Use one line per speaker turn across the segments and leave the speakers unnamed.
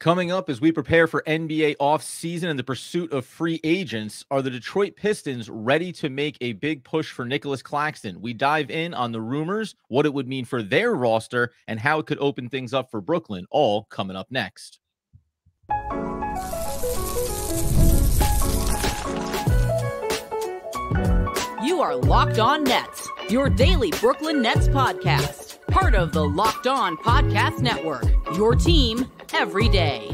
Coming up as we prepare for NBA offseason and the pursuit of free agents, are the Detroit Pistons ready to make a big push for Nicolas Claxton? We dive in on the rumors, what it would mean for their roster, and how it could open things up for Brooklyn, all coming up next.
You are Locked On Nets, your daily Brooklyn Nets podcast. Part of the Locked On Podcast Network, your team every day.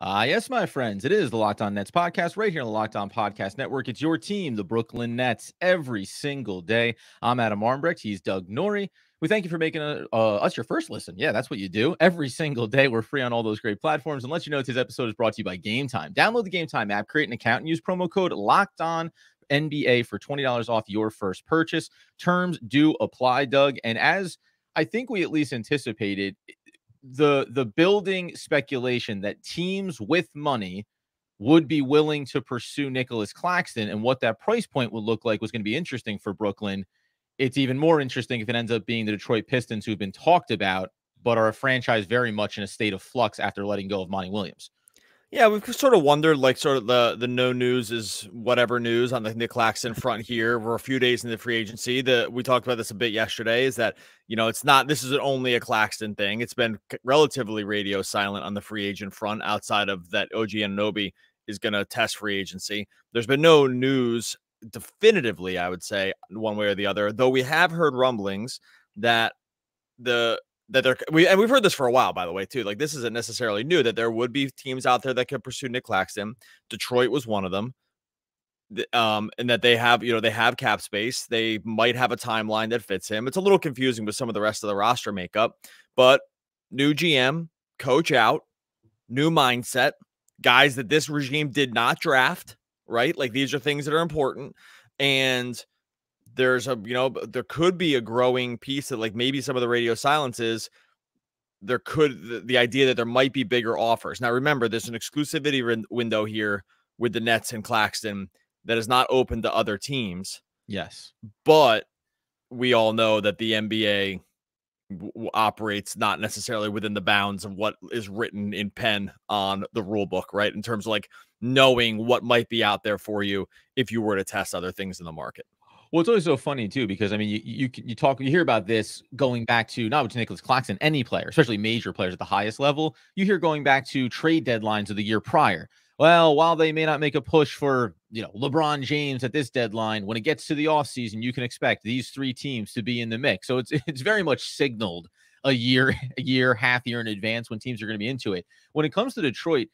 Yes, my friends, it is the Locked On Nets podcast right here on the Locked On Podcast Network. It's your team, the Brooklyn Nets, every single day. I'm Adam Armbrecht. He's Doug Norrie. We thank you for making us your first listen. Yeah, that's what you do. Every single day, we're free on all those great platforms. And let you know today's episode is brought to you by Gametime. Download the Gametime app, create an account, and use promo code LOCKEDON for $20 off your first purchase. Terms do apply, Doug. And as I think we at least anticipated, the building speculation that teams with money would be willing to pursue Nicolas Claxton and what that price point would look like was going to be interesting for Brooklyn. It's even more interesting if it ends up being the Detroit Pistons, who've been talked about, but are a franchise very much in a state of flux after letting go of Monty Williams.
Yeah, we've sort of wondered, like, sort of the no news is whatever news on the Nic Claxton front here. We're a few days in the free agency. We talked about this a bit yesterday, is that, this isn't only a Claxton thing. It's been relatively radio silent on the free agent front outside of that OG Anunoby is going to test free agency. There's been no news definitively, I would say, one way or the other, though we have heard rumblings that we've heard this for a while, by the way, too. Like, this isn't necessarily new, that there would be teams out there that could pursue Nic Claxton. Detroit was one of them. And that they have cap space. They might have a timeline that fits him. It's a little confusing with some of the rest of the roster makeup, but new GM, coach out, new mindset, guys that this regime did not draft, right? Like, these are things that are important. And there could be a growing piece that, like, maybe some of the radio silence is the idea that there might be bigger offers. Now, remember, there's an exclusivity window here with the Nets and Claxton that is not open to other teams.
Yes.
But we all know that the NBA operates not necessarily within the bounds of what is written in pen on the rule book, right? In terms of, like, knowing what might be out there for you if you were to test other things in the market.
Well, it's always so funny too, because I mean, you hear about this going back to not just Nicolas Claxton, any player, especially major players at the highest level. You hear going back to trade deadlines of the year prior. Well, while they may not make a push for, LeBron James at this deadline, when it gets to the offseason, you can expect these three teams to be in the mix. So it's very much signaled a year, half year in advance when teams are going to be into it. When it comes to Detroit,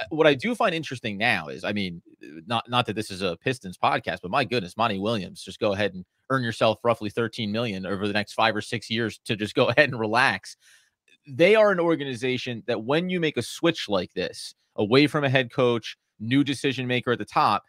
what I do find interesting now is, I mean, not that this is a Pistons podcast, but my goodness, Monty Williams, just go ahead and earn yourself roughly $13 million over the next 5 or 6 years to just go ahead and relax. They are an organization that when you make a switch like this, away from a head coach, new decision maker at the top,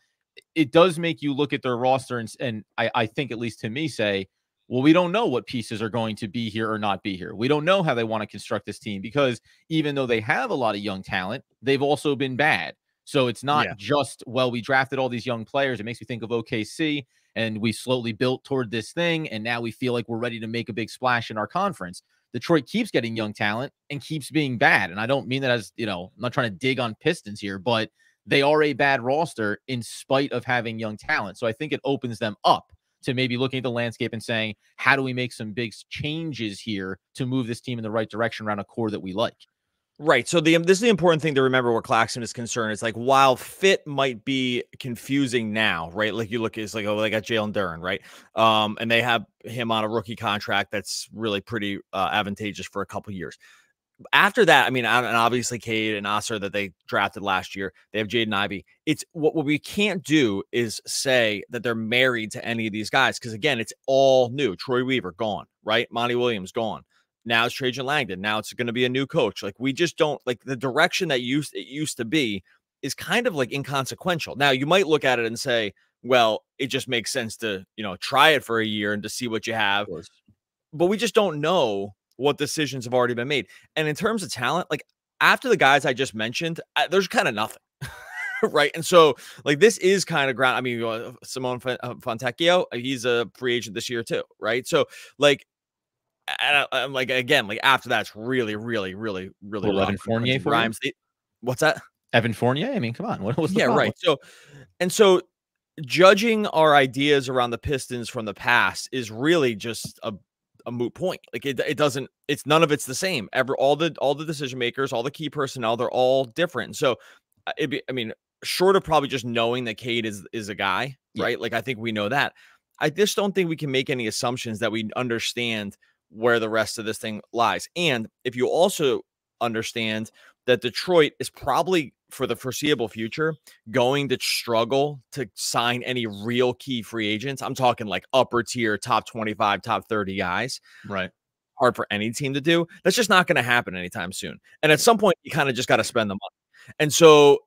it does make you look at their roster and I think, at least to me, say, well, we don't know what pieces are going to be here or not be here. We don't know how they want to construct this team, because even though they have a lot of young talent, they've also been bad. So it's not just, well, we drafted all these young players. It makes me think of OKC, and we slowly built toward this thing, and now we feel like we're ready to make a big splash in our conference. Detroit keeps getting young talent and keeps being bad. And I don't mean that as, I'm not trying to dig on Pistons here, but they are a bad roster in spite of having young talent. So I think it opens them up to maybe looking at the landscape and saying, how do we make some big changes here to move this team in the right direction around a core that we like?
Right. So this is the important thing to remember where Claxton is concerned. It's like, while fit might be confusing now, right? Like, you look, it's like, oh, they got Jalen Duren, right? And they have him on a rookie contract that's really pretty advantageous for a couple of years. After that, I mean, and obviously Cade and Oscar that they drafted last year, they have Jaden Ivey. It's what we can't do is say that they're married to any of these guys, because, again, it's all new. Troy Weaver gone, right? Monty Williams gone. Now it's Trajan Langdon. Now it's going to be a new coach. Like, we just don't, like, the direction that it used to be is kind of like inconsequential. Now, you might look at it and say, well, it just makes sense to, try it for a year and to see what you have. But we just don't know what decisions have already been made. And in terms of talent, like, after the guys I just mentioned, there's kind of nothing. Right. And so, like, this is kind of ground. I mean, Simone Fontecchio, he's a free agent this year too. Right. So, like, And I'm like, again, like after that's really
Well,
rough.
Evan Fournier
Quentin
for you?
Grimes, what's that?
Evan Fournier? I mean, come on. What's the
Yeah,
problem?
right. So judging our ideas around the Pistons from the past is really just a moot point. Like it doesn't, it's none of it's the same. All the decision makers, all the key personnel, they're all different. So I mean, short of probably just knowing that Cade is a guy,
Yeah.
right? Like I think we know that. I just don't think we can make any assumptions that we understand where the rest of this thing lies. And if you also understand that Detroit is probably for the foreseeable future going to struggle to sign any real key free agents. I'm talking like upper tier, top 25, top 30 guys.
Right.
Hard for any team to do. That's just not going to happen anytime soon. And at some point, you kind of just got to spend the money. And so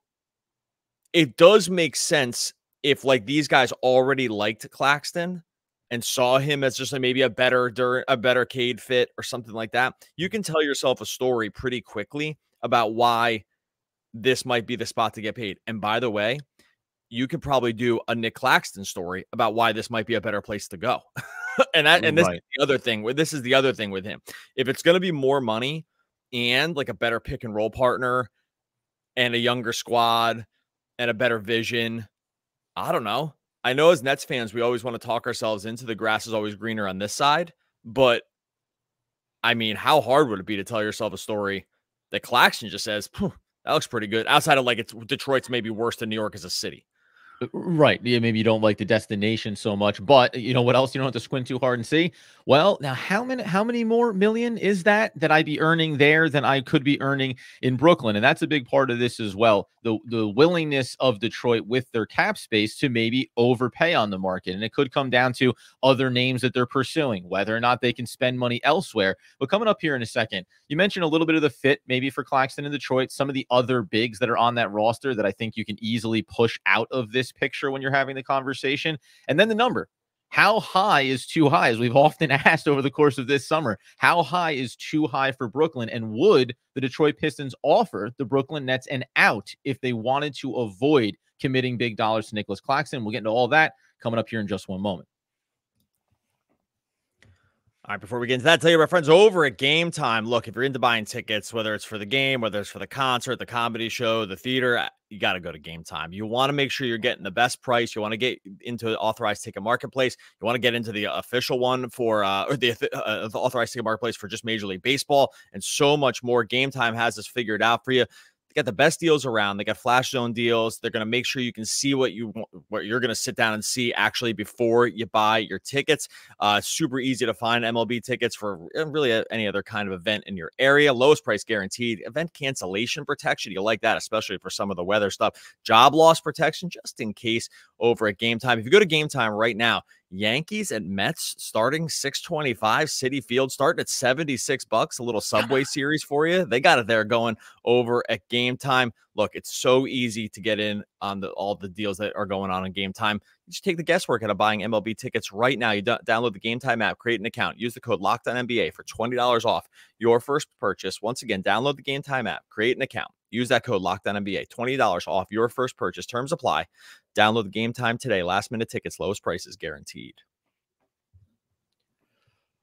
it does make sense if like these guys already liked Claxton and saw him as just like maybe a better Cade fit or something like that. You can tell yourself a story pretty quickly about why this might be the spot to get paid. And by the way, you could probably do a Nic Claxton story about why this might be a better place to go. and this is the other thing. This is the other thing with him. If it's going to be more money and like a better pick and roll partner and a younger squad and a better vision, I don't know. I know as Nets fans, we always want to talk ourselves into the grass is always greener on this side. But I mean, how hard would it be to tell yourself a story that Claxton just says, that looks pretty good, outside of like Detroit's maybe worse than New York as a city.
Right. Yeah, maybe you don't like the destination so much, but you know what else you don't have to squint too hard and see? Well, now how many more million is that I'd be earning there than I could be earning in Brooklyn? And that's a big part of this as well. The willingness of Detroit with their cap space to maybe overpay on the market. And it could come down to other names that they're pursuing, whether or not they can spend money elsewhere. But coming up here in a second, you mentioned a little bit of the fit maybe for Claxton in Detroit, some of the other bigs that are on that roster that I think you can easily push out of this picture when you're having the conversation. And then the number. How high is too high? As we've often asked over the course of this summer, how high is too high for Brooklyn? And would the Detroit Pistons offer the Brooklyn Nets an out if they wanted to avoid committing big dollars to Nicolas Claxton? We'll get into all that coming up here in just one moment.
All right, before we get into that, tell you about friends over at Gametime. Look, if you're into buying tickets, whether it's for the game, whether it's for the concert, the comedy show, the theater, you got to go to Gametime. You want to make sure you're getting the best price. You want to get into authorized ticket marketplace. You want to get into the official one for or the authorized ticket marketplace for just Major League Baseball and so much more. Gametime has this figured out for you. They got the best deals around. They got flash zone deals. They're going to make sure you can see what you're going to sit down and see actually before you buy your tickets. Super easy to find MLB tickets for really any other kind of event in your area. Lowest price guaranteed. Event cancellation protection. You like that, especially for some of the weather stuff. Job loss protection, just in case, over at Gametime. If you go to Gametime right now, Yankees and Mets starting 625 Citi Field, starting at $76. A little Subway series for you. They got it there going over at Gametime. Look, it's so easy to get in on all the deals that are going on in Gametime. You just take the guesswork out of buying MLB tickets right now. You download the Gametime app, create an account, use the code LOCKEDONNBA for $20 off your first purchase. Once again, download the Gametime app, create an account, use that code LOCKEDONNBA, $20 off your first purchase. Terms apply. Download the Gametime today. Last minute tickets, lowest prices guaranteed.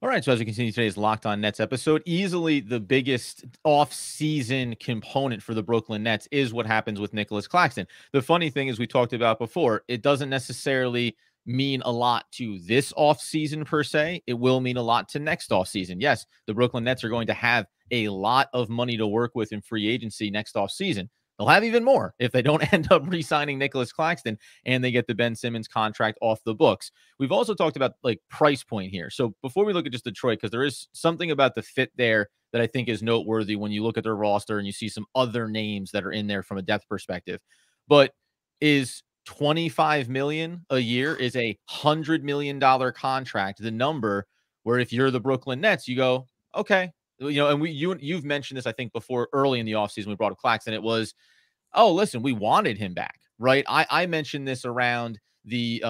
All right, so as we continue today's Locked On Nets episode, easily the biggest off-season component for the Brooklyn Nets is what happens with Nicolas Claxton. The funny thing is we talked about before, it doesn't necessarily mean a lot to this off-season per se. It will mean a lot to next off-season. Yes, the Brooklyn Nets are going to have a lot of money to work with in free agency next off-season. They'll have even more if they don't end up re-signing Nicolas Claxton and they get the Ben Simmons contract off the books. We've also talked about like price point here. So before we look at just Detroit, because there is something about the fit there that I think is noteworthy when you look at their roster and you see some other names that are in there from a depth perspective. But is $25 million a year, is a $100 million contract the number where if you're the Brooklyn Nets, you go, okay. You know, and you've mentioned this, I think, before early in the offseason, we brought up Claxton. It was, oh, listen, we wanted him back, right? I mentioned this around the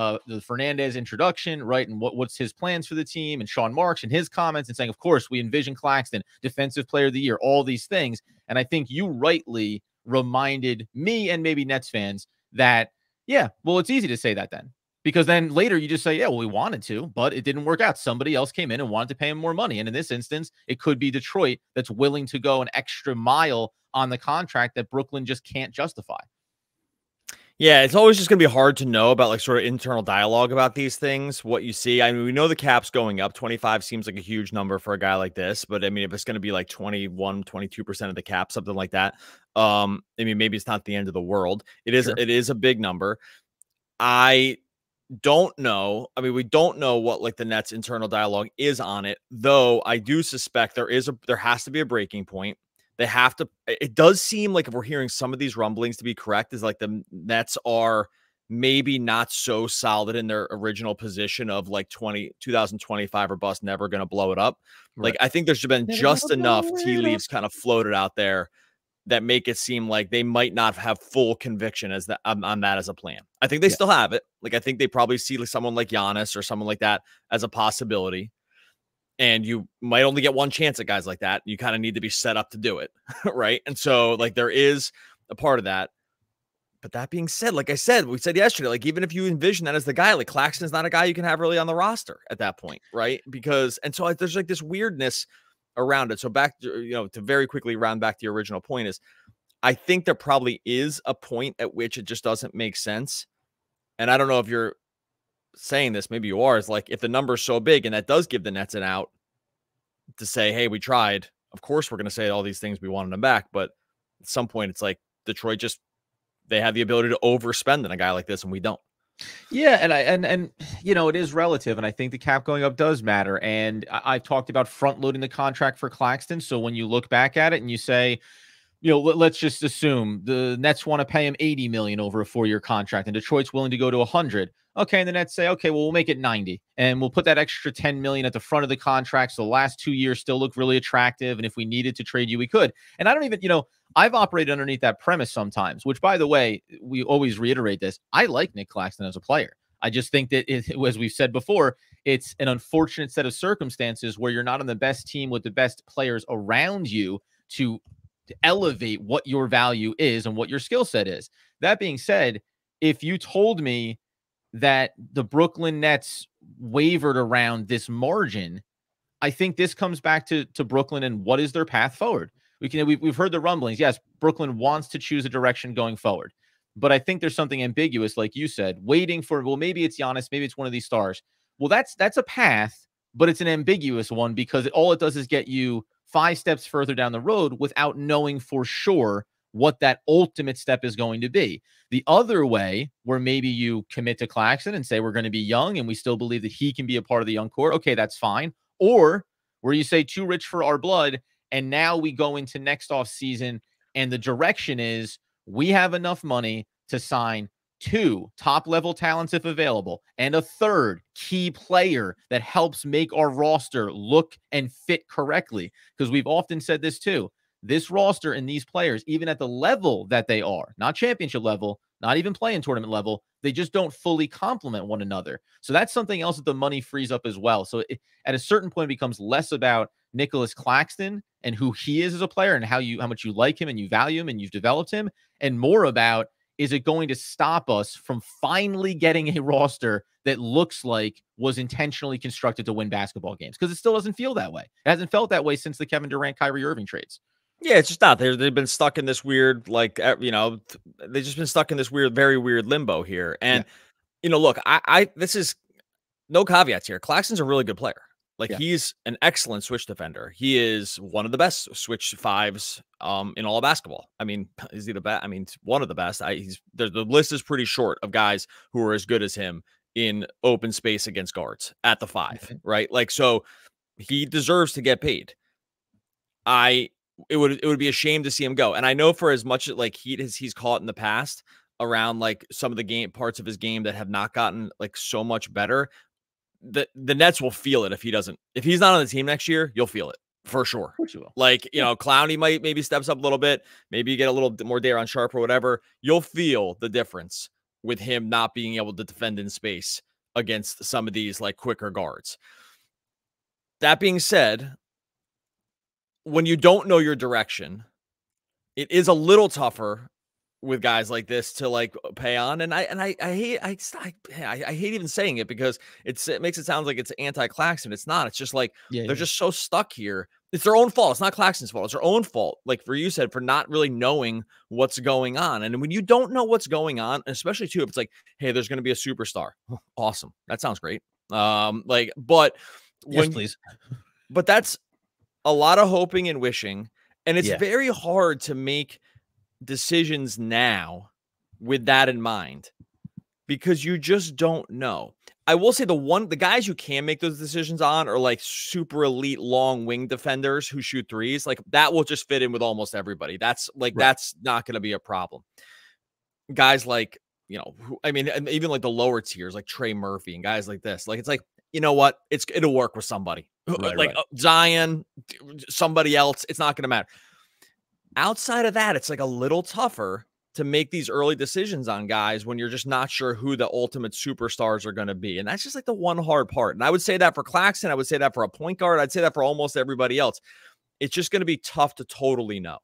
Fernandez introduction, right? And what's his plans for the team, and Sean Marks and his comments and saying, of course, we envision Claxton, defensive player of the year, all these things. And I think you rightly reminded me and maybe Nets fans that, yeah, well, it's easy to say that then, Because then later you just say, yeah, well, we wanted to, but it didn't work out. Somebody else came in and wanted to pay him more money. And in this instance, it could be Detroit that's willing to go an extra mile on the contract that Brooklyn just can't justify.
Yeah, it's always just going to be hard to know about like sort of internal dialogue about these things, what you see. I mean, we know the cap's going up. 25 seems like a huge number for a guy like this, but I mean, if it's going to be like 21, 22% of the cap, something like that, I mean, maybe it's not the end of the world. It is a big number. I don't know. I mean, we don't know what like the Nets internal dialogue is on it, though I do suspect there has to be a breaking point. They have to, it does seem like if we're hearing some of these rumblings to be correct, is like the Nets are maybe not so solid in their original position of like 2025 or bust, never going to blow it up. Right. Like, I think there's been just enough tea leaves kind of floated out there that make it seem like they might not have full conviction as that on that as a plan. I think they still have it. Like, I think they probably see like someone like Giannis or someone like that as a possibility. And you might only get one chance at guys like that. You kind of need to be set up to do it. Right. And so like there is a part of that. But that being said, like I said, we said yesterday, like even if you envision that as the guy, like Claxton is not a guy you can have really on the roster at that point. Right. Because, and so there's like this weirdness around it. So back to, to very quickly round back to your original point is I think there probably is a point at which it just doesn't make sense. And I don't know if you're saying this, maybe you are, is like if the number's so big and that does give the Nets an out to say, hey, we tried, of course we're going to say all these things, we wanted them back, but at some point it's like Detroit they have the ability to overspend on a guy like this and we don't.
Yeah, and it is relative, and I think the cap going up does matter. And I've talked about front loading the contract for Claxton. So when you look back at it and you say, let's just assume the Nets want to pay him $80 million over a 4-year contract, and Detroit's willing to go to $100. Okay, and the Nets say, okay, well, we'll make it $90, and we'll put that extra $10 million at the front of the contract, so the last 2 years still look really attractive, and if we needed to trade you, we could. And I don't even, I've operated underneath that premise sometimes, which, by the way, we always reiterate this. I like Nic Claxton as a player. I just think that, as we've said before, it's an unfortunate set of circumstances where you're not on the best team with the best players around you to elevate what your value is and what your skill set is. That being said, if you told me that the Brooklyn Nets wavered around this margin, I think this comes back to Brooklyn and what is their path forward. We've heard the rumblings. Yes, Brooklyn wants to choose a direction going forward, but I think there's something ambiguous, like you said, waiting for, well, maybe it's Giannis, maybe it's one of these stars. Well, that's a path, but it's an ambiguous one because all it does is get you 5 steps further down the road without knowing for sure what that ultimate step is going to be. The other way, where maybe you commit to Claxton and say, we're going to be young and we still believe that he can be a part of the young core. Okay, that's fine. Or where you say too rich for our blood. And now we go into next off season and the direction is we have enough money to sign 2 top-level talents if available, and a 3rd key player that helps make our roster look and fit correctly. Because we've often said this too. This roster and these players, even at the level that they are, not championship level, not even playing tournament level, they just don't fully complement one another. So that's something else that the money frees up as well. So at a certain point, it becomes less about Nicolas Claxton and who he is as a player and how much you like him and you value him and you've developed him, and more about, is it going to stop us from finally getting a roster that looks like was intentionally constructed to win basketball games? Because it still doesn't feel that way. It hasn't felt that way since the Kevin Durant, Kyrie Irving trades.
Yeah, it's just not. They've been stuck in this weird, like, they've just been stuck in this weird, very weird limbo here. And, look, this is no caveats here. Claxton's a really good player. Like, he's an excellent switch defender. He is one of the best switch fives in all of basketball. I mean, is he the best? I mean, one of the best. The list is pretty short of guys who are as good as him in open space against guards at the 5, right? Like, so he deserves to get paid. It would be a shame to see him go. And I know for as much like heat as he's caught in the past around like some of the parts of his game that have not gotten like so much better, the Nets will feel it if he's not on the team next year. You'll feel it for sure.
Of course you will.
Like, Clowney maybe steps up a little bit, maybe you get a little more Daron Sharp or whatever. You'll feel the difference with him not being able to defend in space against some of these like quicker guards. That being said, when you don't know your direction, it is a little tougher with guys like this to like pay on. And I hate even saying it because it makes it sound like it's anti-Claxton. It's not. It's just like they're just so stuck here. It's their own fault. It's not Claxton's fault. It's their own fault. Like for you said, for not really knowing what's going on. And when you don't know what's going on, especially too, if it's like, hey, there's going to be a superstar. Awesome. That sounds great. But
yes, please.
But that's a lot of hoping and wishing. And it's very hard to make decisions now with that in mind because you just don't know. I will say the guys you can make those decisions on are like super elite long wing defenders who shoot threes. Like that will just fit in with almost everybody. That's like, that's not going to be a problem. Guys like, you know, and even like the lower tiers, like Trey Murphy and guys like this, like, it's like, you know what? it'll work with somebody Zion, somebody else. It's not going to matter. Outside of that, it's like a little tougher to make these early decisions on guys when you're just not sure who the ultimate superstars are going to be. And that's just like the one hard part. And I would say that for Claxton. I would say that for a point guard. I'd say that for almost everybody else. It's just going to be tough to totally know.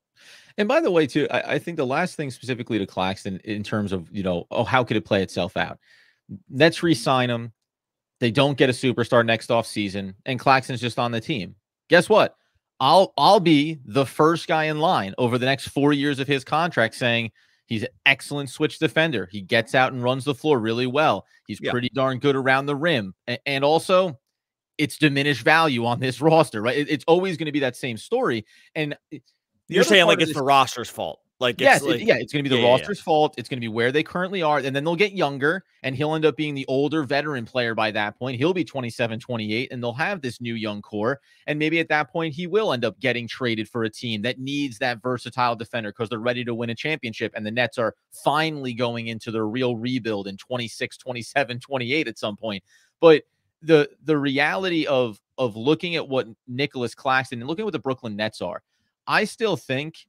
And by the way, too, I think the last thing specifically to Claxton in terms of, you know, how could it play itself out? Let's re-sign him. They don't get a superstar next offseason, and Claxton's just on the team. Guess what? I'll be the first guy in line over the next 4 years of his contract saying he's an excellent switch defender. He gets out and runs the floor really well. He's pretty darn good around the rim. And also, it's diminished value on this roster, right? It's always going to be that same story. And
you're saying like it's the roster's fault. Like,
yes, it's going to be the roster's fault. It's going to be where they currently are. And then they'll get younger, and he'll end up being the older veteran player by that point. He'll be 27, 28, and they'll have this new young core. And maybe at that point, he will end up getting traded for a team that needs that versatile defender because they're ready to win a championship. And the Nets are finally going into their real rebuild in 26, 27, 28 at some point. But the reality of looking at what Nicolas Claxton and looking at what the Brooklyn Nets are, I still think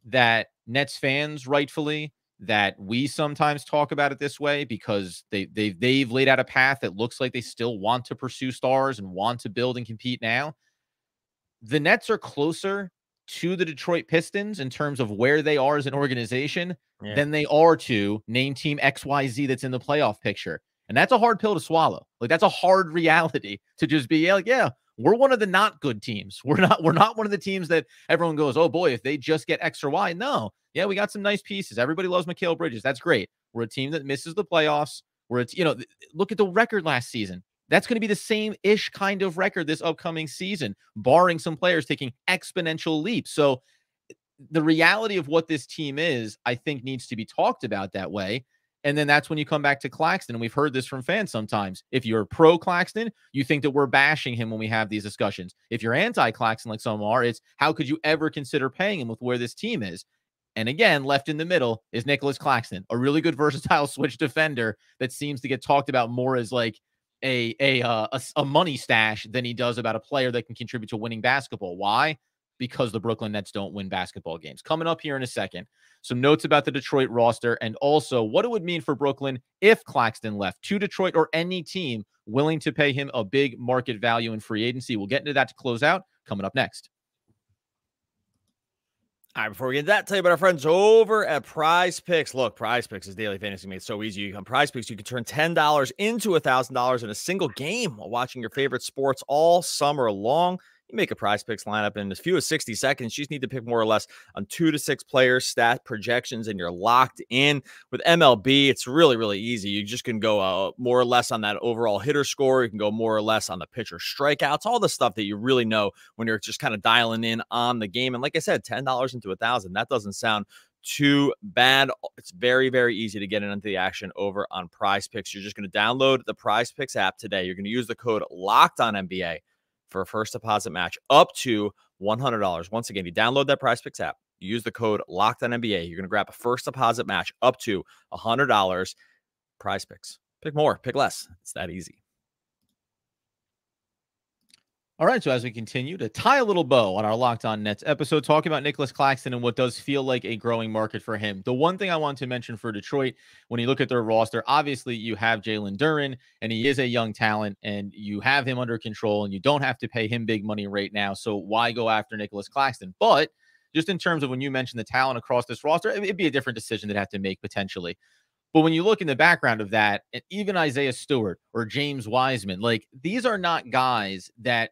that Nets fans, rightfully, that we sometimes talk about it this way because they've laid out a path that looks like they still want to pursue stars and want to build and compete now. The Nets are closer to the Detroit Pistons in terms of where they are as an organization than they are to name team XYZ that's in the playoff picture. And that's a hard pill to swallow. Like, that's a hard reality to just be like, yeah, we're one of the not good teams. We're not one of the teams that everyone goes, oh boy, if they just get X or Y. No. Yeah, we got some nice pieces. Everybody loves Mikal Bridges. That's great. We're a team that misses the playoffs. Look at the record last season. That's going to be the same-ish kind of record this upcoming season, barring some players taking exponential leaps. So the reality of what this team is, I think, needs to be talked about that way. And then that's when you come back to Claxton. And we've heard this from fans sometimes. If you're pro Claxton, you think that we're bashing him when we have these discussions. If you're anti-Claxton like some are, it's how could you ever consider paying him with where this team is? And again, left in the middle is Nicolas Claxton, a really good versatile switch defender that seems to get talked about more as like a money stash than he does about a player that can contribute to winning basketball. Why? Because the Brooklyn Nets don't win basketball games. Coming up here in a second, some notes about the Detroit roster and also what it would mean for Brooklyn if Claxton left to Detroit or any team willing to pay him a big market value in free agency. We'll get into that to close out coming up next.
All right, before we get to that, tell you about our friends over at Prize Picks. Look, Prize Picks is daily fantasy made so easy. On Prize Picks, you can turn $10 into $1,000 in a single game while watching your favorite sports all summer long. You make a Prize Picks lineup in as few as 60 seconds. You just need to pick more or less on 2 to 6 players, stat projections, and you're locked in. With MLB, it's really, really easy. You just can go more or less on that overall hitter score. You can go more or less on the pitcher strikeouts, all the stuff that you really know when you're just kind of dialing in on the game. And like I said, $10 into $1,000. That doesn't sound too bad. It's very, very easy to get into the action over on Prize Picks. You're just going to download the Prize Picks app today. You're going to use the code LOCKEDONNBA for a first deposit match up to $100. Once again, you download that Prize Picks app, you use the code LOCKEDONNBA. You're going to grab a first deposit match up to $100. Prize Picks. Pick more, pick less. It's that easy.
All right, so as we continue to tie a little bow on our Locked On Nets episode, talking about Nicolas Claxton and what does feel like a growing market for him. The one thing I want to mention for Detroit, when you look at their roster, obviously you have Jalen Duren, and he is a young talent, and you have him under control, and you don't have to pay him big money right now, so why go after Nicolas Claxton? But just in terms of when you mentioned the talent across this roster, it'd be a different decision they'd have to make potentially. But when you look in the background of that, and even Isaiah Stewart or James Wiseman, like these are not guys that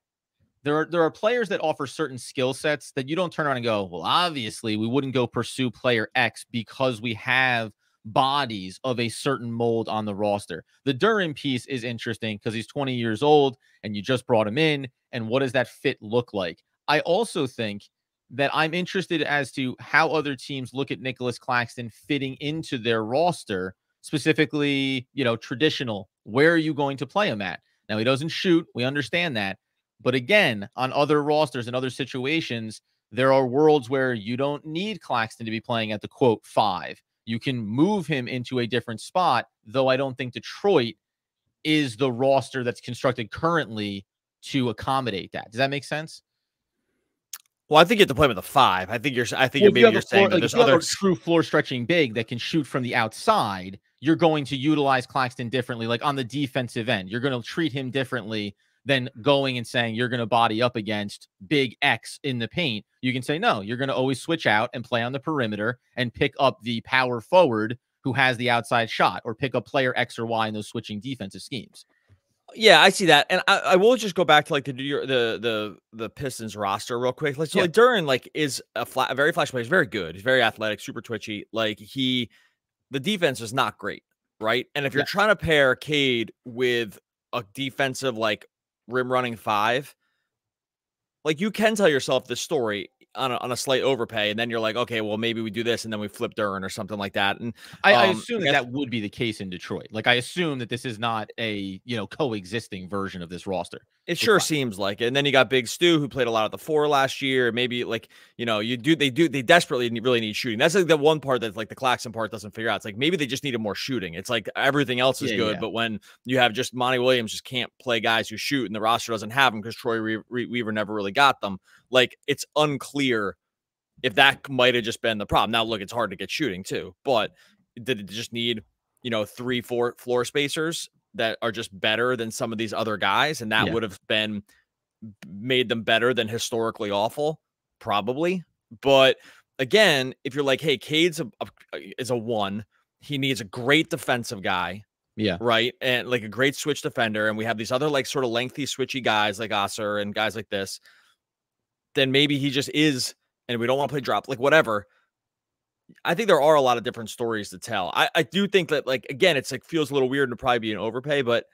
there are players that offer certain skill sets that you don't turn around and go, well, obviously we wouldn't go pursue player X because we have bodies of a certain mold on the roster. The Duren piece is interesting because he's 20 years old and you just brought him in. And what does that fit look like? I also think that I'm interested as to how other teams look at Nicolas Claxton fitting into their roster, specifically, traditional. Where are you going to play him at? Now, he doesn't shoot. We understand that. But again, on other rosters and other situations, there are worlds where you don't need Claxton to be playing at the quote 5. You can move him into a different spot, though I don't think Detroit is the roster that's constructed currently to accommodate that. Does that make sense?
Well, I think you have to play with a 5. I think you're saying that there's other
true floor stretching big that can shoot from the outside. You're going to utilize Claxton differently, like on the defensive end. You're going to treat him differently than going and saying you're going to body up against big X in the paint. You can say, no, you're going to always switch out and play on the perimeter and pick up the power forward who has the outside shot, or pick up player X or Y in those switching defensive schemes.
Yeah, I see that. And I will just go back to like the Pistons roster real quick. Like, so like Duren is a very flash player. He's very good. He's very athletic, super twitchy. Like the defense is not great, right? And if you're trying to pair Cade with a defensive like rim running 5, like you can tell yourself this story on a slight overpay, and then you're like, okay, well maybe we do this and then we flip Duren or something like that. And
I assume that would be the case in Detroit. Like I assume that this is not a coexisting version of this roster.
It sure seems like it. And then you got Big Stu, who played a lot at the 4 last year. Maybe like, they desperately really need shooting. That's like the one part that like the Claxton part doesn't figure out. It's like maybe they just needed more shooting. It's like everything else is good, but when you have just Monty Williams just can't play guys who shoot and the roster doesn't have them because Troy Weaver never really got them. Like it's unclear if that might have just been the problem. Now look, it's hard to get shooting too, but did it just need, 3-4 floor spacers that are just better than some of these other guys, and that would have made them better than historically awful? Probably. But again, if you're like, hey, Cade's is a 1, he needs a great defensive guy.
Yeah.
Right. And like a great switch defender. And we have these other like sort of lengthy switchy guys like Osser and guys like this. Then maybe he just is, and we don't want to play drop, like whatever. I think there are a lot of different stories to tell. I do think that, like, again, it's like feels a little weird to probably be an overpay, but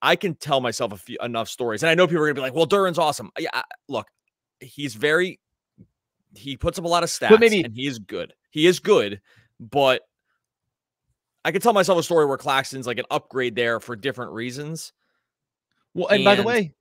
I can tell myself enough stories. And I know people are gonna be like, well, Duren's awesome. Yeah, look, he puts up a lot of stats, and he is good. He is good, but I can tell myself a story where Claxton's like an upgrade there for different reasons.
Well, and by the way,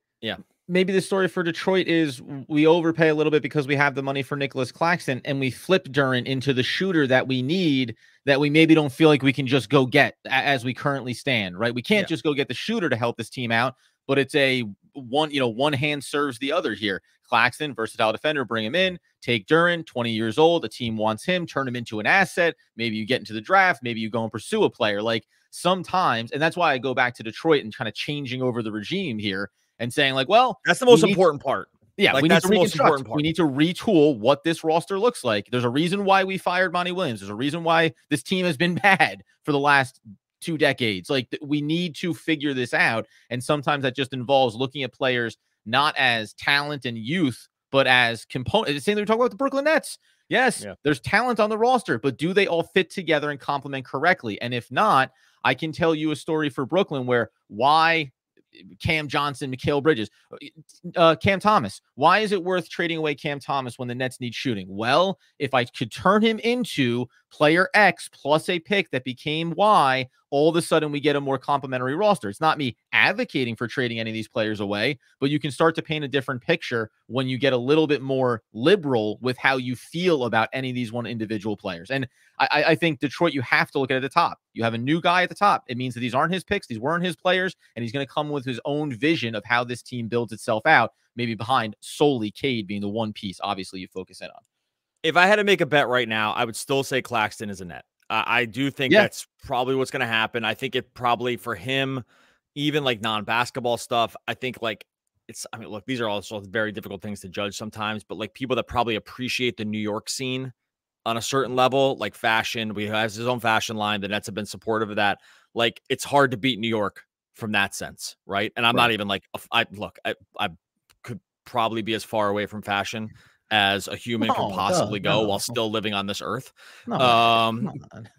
maybe the story for Detroit is we overpay a little bit because we have the money for Nicolas Claxton, and we flip Duren into the shooter that we need, that we maybe don't feel like we can just go get as we currently stand, right? We can't just go get the shooter to help this team out, but it's a one hand serves the other here. Claxton, versatile defender, bring him in, take Duren, 20 years old, the team wants him, turn him into an asset. Maybe you get into the draft, maybe you go and pursue a player. Like sometimes, and that's why I go back to Detroit and kind of changing over the regime here, and saying like, well,
that's the most important part.
Yeah,
like,
we need to reconstruct. We need to retool what this roster looks like. There's a reason why we fired Monty Williams. There's a reason why this team has been bad for the last 2 decades. Like we need to figure this out. And sometimes that just involves looking at players not as talent and youth, but as components. The same thing we talk about the Brooklyn Nets. Yes, there's talent on the roster, but do they all fit together and complement correctly? And if not, I can tell you a story for Brooklyn where why Cam Johnson, Mikal Bridges, Cam Thomas. Why is it worth trading away Cam Thomas when the Nets need shooting? Well, if I could turn him into player X plus a pick that became Y, all of a sudden we get a more complementary roster. It's not me advocating for trading any of these players away, but you can start to paint a different picture when you get a little bit more liberal with how you feel about any of these one individual players. And I think Detroit, you have to look at the top. You have a new guy at the top. It means that these aren't his picks. These weren't his players. And he's going to come with his own vision of how this team builds itself out, maybe behind solely Cade being the one piece, obviously, you focus in on.
If I had to make a bet right now, I would still say Claxton is a net. I do think that's probably what's going to happen. I think it probably for him, even like non-basketball stuff, I think like I mean, look, these are also very difficult things to judge sometimes, but like people that probably appreciate the New York scene on a certain level, like fashion, we have his own fashion line. The Nets have been supportive of that. Like, it's hard to beat New York from that sense, right? And I'm not even like, I could probably be as far away from fashion as a human can possibly go while still living on this earth.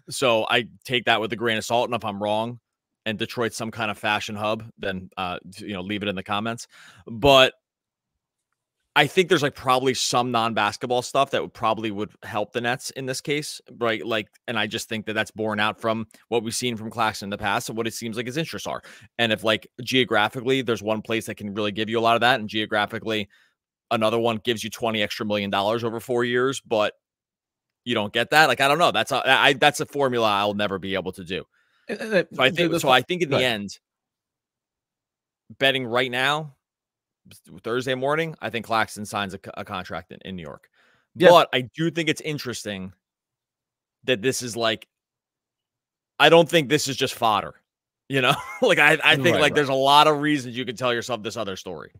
So I take that with a grain of salt. And if I'm wrong and Detroit's some kind of fashion hub, then, leave it in the comments. But I think there's like probably some non-basketball stuff that would help the Nets in this case, right? Like, and I just think that that's borne out from what we've seen from Claxton in the past and what it seems like his interests are. And if like geographically, there's one place that can really give you a lot of that, and geographically, another one gives you $20 extra million over 4 years, but you don't get that. Like, I don't know. That's a formula I'll never be able to do. So I think in the end, betting right now, Thursday morning, I think Claxton signs a contract in New York. Yeah. But I do think it's interesting that this is like, I don't think this is just fodder, like I think there's a lot of reasons you can tell yourself this other story.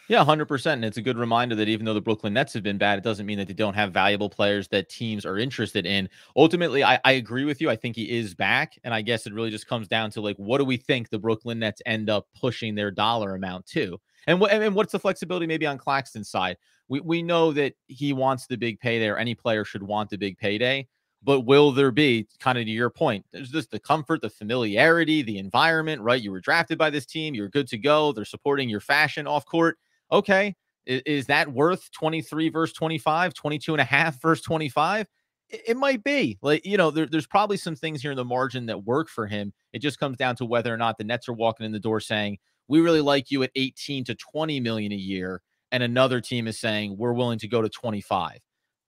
Yeah, 100%. And it's a good reminder that even though the Brooklyn Nets have been bad, it doesn't mean that they don't have valuable players that teams are interested in. Ultimately, I agree with you. I think he is back. And I guess it really just comes down to like, what do we think the Brooklyn Nets end up pushing their dollar amount to? And what's the flexibility maybe on Claxton's side? We know that he wants the big payday, or any player should want the big payday. But will there be, kind of to your point, there's just the comfort, the familiarity, the environment, right? You were drafted by this team. You're good to go. They're supporting your fashion off court. Okay. Is that worth 23 versus 25, 22 and a half versus 25? It might be. Like, there's probably some things here in the margin that work for him. It just comes down to whether or not the Nets are walking in the door saying, we really like you at 18 to 20 million a year. And another team is saying, we're willing to go to 25.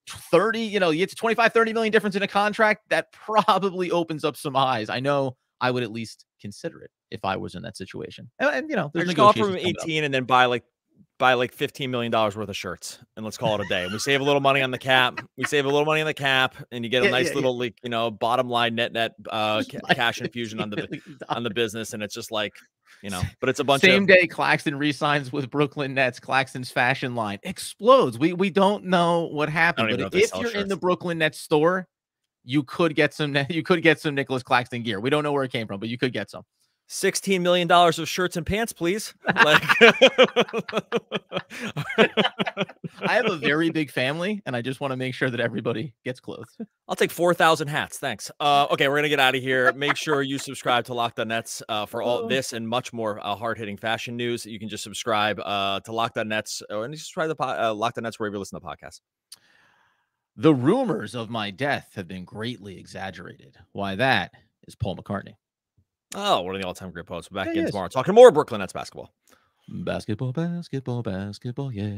30, you get to 25, 30 million difference in a contract. That probably opens up some eyes. I know I would at least consider it if I was in that situation. And there's
just offer him 18 and then buy like $15 million worth of shirts, and let's call it a day. And we save a little money on the cap. And you get a nice little bottom line net cash infusion on the business. And it's just like, but it's a bunch
same day Claxton re-signs with Brooklyn Nets. Claxton's fashion line explodes. We don't know what happened, but if you're in the Brooklyn Nets store, you could get some Nicolas Claxton gear. We don't know where it came from, but you could get some.
$16 million of shirts and pants, please. I
have a very big family, and I just want to make sure that everybody gets clothes.
I'll take 4,000 hats. Thanks. Okay, we're going to get out of here. Make sure you subscribe to Locked On Nets for all this and much more hard-hitting fashion news. You can just subscribe to Locked On Nets, and you subscribe to Locked On Nets wherever you listen to podcasts.
The rumors of my death have been greatly exaggerated. Why that is Paul McCartney.
Oh, one of the all-time great poets. We're back in tomorrow talking more Brooklyn Nets basketball.
Basketball, yeah.